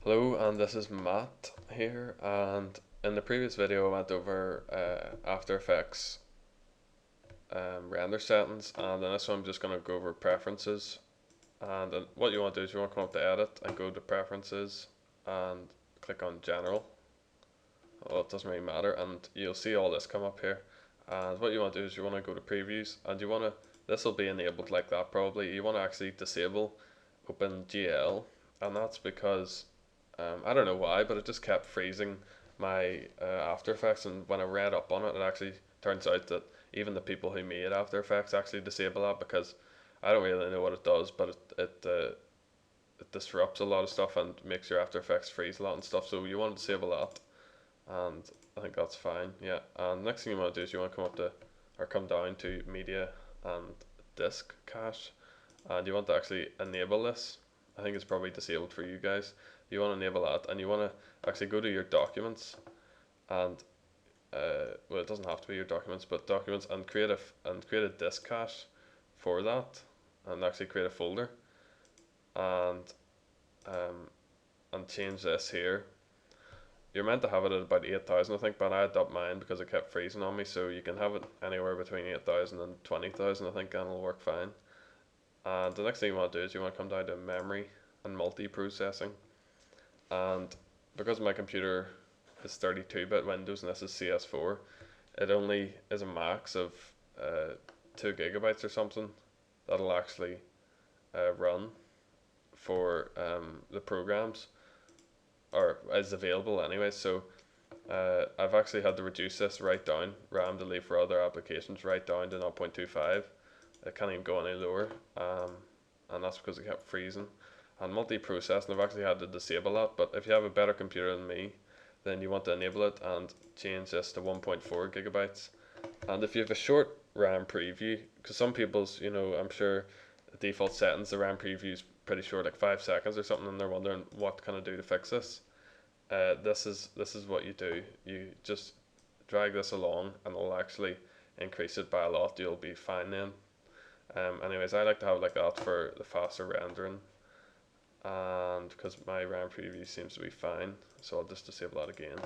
Hello, and this is Matt here. And in the previous video, I went over After Effects render settings, and in this one, I'm just going to go over preferences. And what you want to do is you want to come up to Edit and go to Preferences and click on General. Well, it doesn't really matter, and you'll see all this come up here. And what you want to do is you want to go to Previews, and you want to this will be enabled like that probably. You want to actually disable OpenGL, and that's because I don't know why, but it just kept freezing my After Effects, and when I read up on it, it actually turns out that even the people who made After Effects actually disable that because I don't really know what it does, but it disrupts a lot of stuff and makes your After Effects freeze a lot and stuff. So you want to disable that, and I think that's fine. Yeah, and next thing you want to do is you want to come up to or come down to Media and Disk Cache, and you want to actually enable this. I think it's probably disabled for you guys. You want to enable that, and you want to actually go to your documents, and well, it doesn't have to be your documents, but documents, and create a disk cache for that, and actually create a folder, and um, and change this here. You're meant to have it at about 8,000, I think, but I had up mine because it kept freezing on me. So you can have it anywhere between 8,000 and 20,000, I think, and it'll work fine. And the next thing you want to do is you want to come down to memory and multi-processing. And because my computer is 32-bit Windows and this is CS4, it only is a max of 2 gigabytes or something that'll actually run for the programs, or is available anyway. So I've actually had to reduce this right down, RAM to leave for other applications, right down to 0.25. It can't even go any lower, and that's because it kept freezing. And multi-processing, I've actually had to disable that, but if you have a better computer than me, then you want to enable it and change this to 1.4 gigabytes. And if you have a short RAM preview, because some people's, I'm sure the default settings, the RAM preview is pretty short, like 5 seconds or something, and they're wondering what can I do to fix this. This is what you do. You just drag this along, and it'll actually increase it by a lot. You'll be fine then. Anyways, I like to have it like that for the faster rendering, and because my RAM preview seems to be fine, so I'll just disable that again.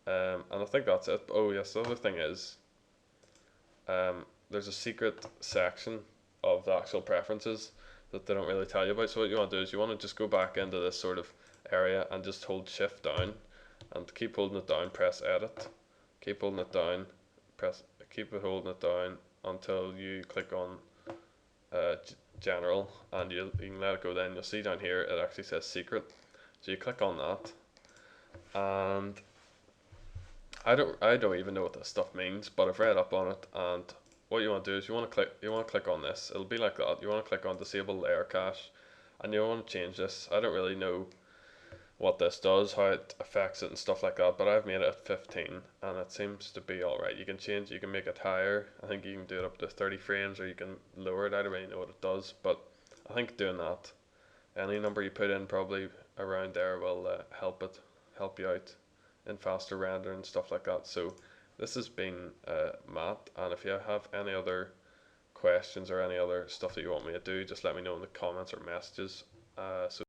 And I think that's it. Oh yes, the other thing is, there's a secret section of the actual preferences that they don't really tell you about. So what you want to do is you want to just go back into this sort of area and just hold shift down, and keep holding it down, press edit, keep holding it down, keep holding it down until you click on general, and you can let it go. Then you'll see down here it actually says secret, so you click on that, and I don't even know what this stuff means, but I've read up on it, and what you want to do is you want to click on this. It'll be like that. You want to click on disable layer cache, and you want to change this. I don't really know what this does, how it affects it and stuff like that, but I've made it at 15 and it seems to be alright. You can change, you can make it higher. I think you can do it up to 30 frames, or you can lower it. I don't really know what it does, but I think doing that, any number you put in probably around there will help you out in faster render and stuff like that. So this has been Matt, and if you have any other questions or any other stuff that you want me to do, just let me know in the comments or messages. So